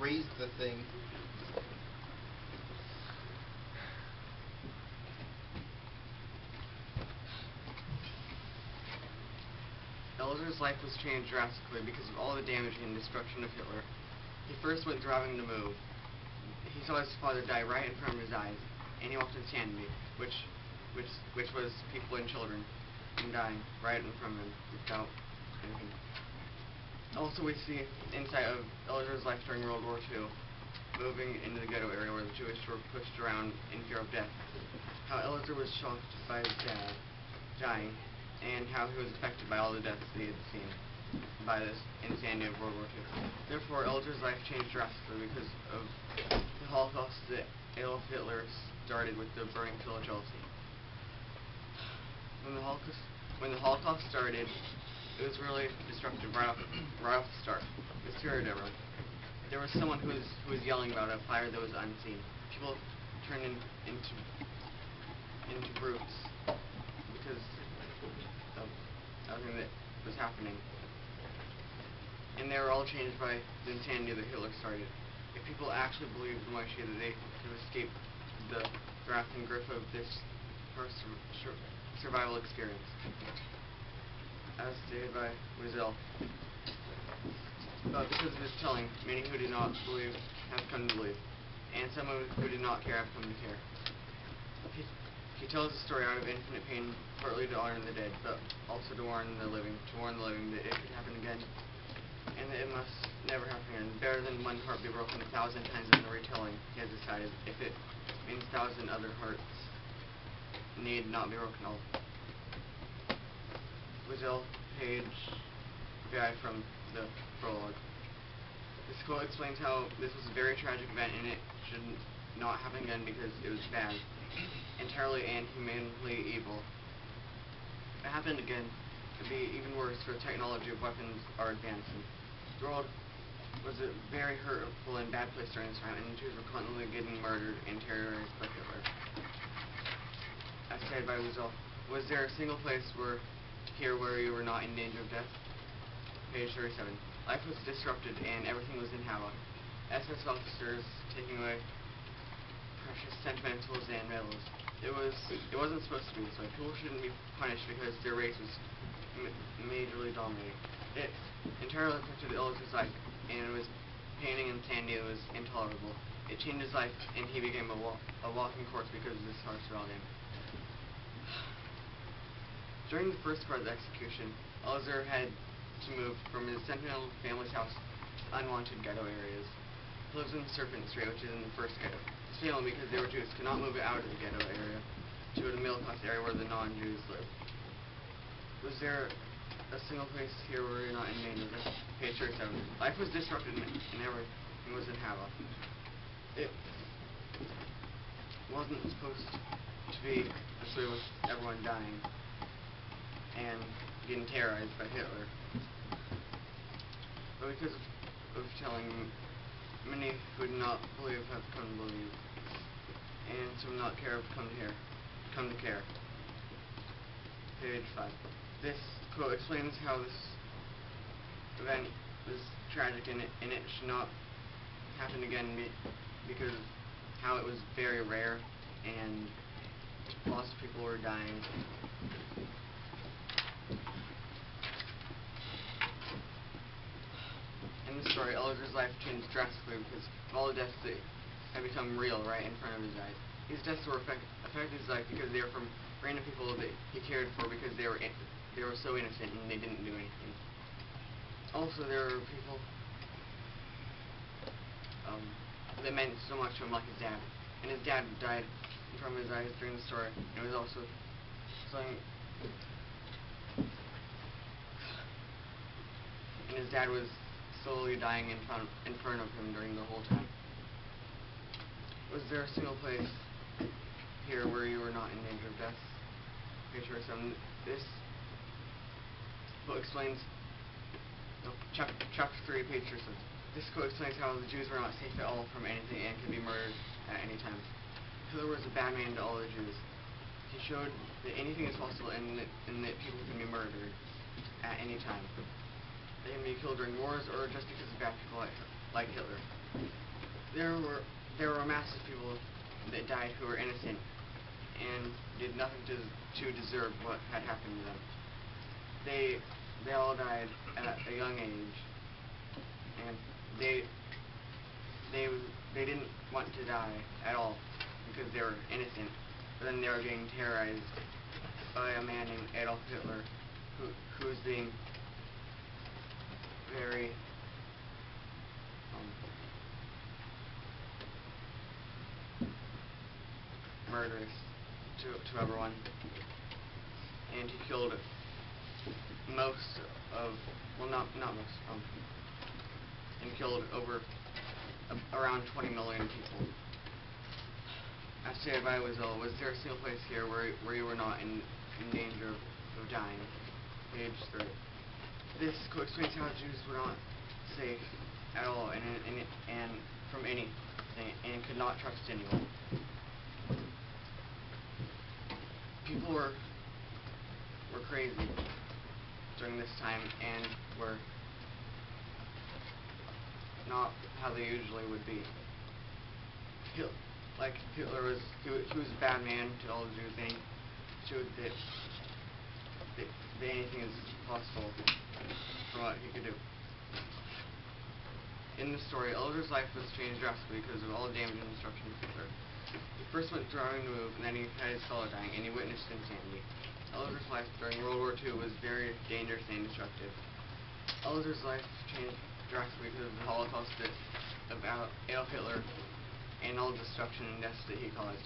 raised the thing. Elzer's life was changed drastically because of all the damage and destruction of Hitler. He first went through having to move. He saw his father die right in front of his eyes, and he walked insanity, which was people and children, and dying right in front of him without anything. Also, we see insight of Elzer's life during World War II, moving into the ghetto area where the Jewish were pushed around in fear of death. How Elzer was shocked by his dad dying, and how he was affected by all the deaths that he had seen by this insanity of World War II. Therefore, Elzer's life changed drastically because of the Holocaust that Adolf Hitler started with the burning pill of jealousy. When the Holocaust started, it was really destructive right off the start. It scared everyone. There was someone who was yelling about a fire that was unseen. People turned into brutes because of everything that was happening. And they were all changed by the insanity that Hitler started. If people actually believed in Moishe that they could escape the wrath and grip of this first survival experience, as stated by Wiesel. But because of his telling, many who did not believe have come to believe, and some who did not care have come to care. He tells the story out of infinite pain, partly to honor the dead, but also to warn the living that it could happen again, and that it must never happen again. Better than one heart be broken 1,000 times in the retelling, he has decided, if it means 1,000 other hearts need not be broken all. Wiesel, page guy from the prologue. This quote explains how this was a very tragic event and it should not happen again because it was bad, entirely and humanly evil. If it happened again, it would be even worse, for the technology of weapons are advancing. The world was a very hurtful and bad place during this time, and Jews were constantly getting murdered and terrorized by Hitler. As said by Wiesel, was there a single place where you were not in danger of death? Page 37. Life was disrupted and everything was in havoc. SS officers taking away precious sentimentals and medals. It wasn't supposed to be this way. People shouldn't be punished because their race was majorly dominating. It entirely affected Elzer's life, and it was paining and insanity that was intolerable. It changed his life, and he became a walking corpse because of this harsh rebellion. During the first part of the execution, Elzer had to move from his sentimental family's house to unwanted ghetto areas. He lives in Serpent Street, which is in the first ghetto. His family, because they were Jews, could not move out of the ghetto area to a middle-class area where the non-Jews lived. Was there a single place here where you're not in danger? Page 37. Life was disrupted and everything was in havoc. It wasn't supposed to be this way with everyone dying and getting terrorized by Hitler. But because of telling, many who did not believe have come to believe, and some not care have come to care. Page 5. This quote explains how this event was tragic and it should not happen again because of how it was very rare and lots of people were dying. In the story, Elzer's life changed drastically because of all the deaths that had become real right in front of his eyes. These deaths were affected his life because they were from random people that he cared for because they were so innocent and they didn't do anything. Also, there were people that meant so much to him, like his dad. And his dad died in front of his eyes during the story. And it was also something. And his dad was slowly dying in front of him during the whole time. Was there a single place here where you were not in danger of death? Page 37. This quote explains, chapter 3, page 37. This quote explains how the Jews were not safe at all from anything and could be murdered at any time. Hitler was a bad man to all the Jews. He showed that anything is possible and that people can be murdered at any time. They can be killed during wars or just because of bad people like Hitler. There were massive people that died who were innocent and did nothing to deserve what had happened to them. They all died at a young age, and they didn't want to die at all because they were innocent. But then they were getting terrorized by a man named Adolf Hitler, who was being very murderous to everyone, and he killed most of, well, not most, and killed around 20 million people. Asked you if I was ill, was there a single place here where you were not in danger of dying? Page 3. This explains how Jews were not safe at all, and from anything, and could not trust anyone. People were crazy during this time, and were not how they usually would be. Hitler was a bad man to all the Jews, and he showed that anything is possible from what he could do. In the story, Elder's life was changed drastically because of all the damage and destruction of Hitler. He first went driving to move, and then he had his fellow dying, and he witnessed insanity. Elder's life during World War II was very dangerous and destructive. Elder's life changed drastically because of the Holocaust about Adolf Hitler and all the destruction and deaths that he caused.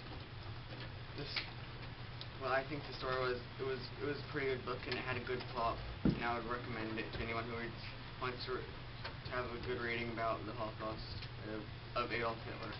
Well, I think the story was a pretty good book, and it had a good plot, and I would recommend it to anyone who wants to have a good reading about the Holocaust of Adolf Hitler.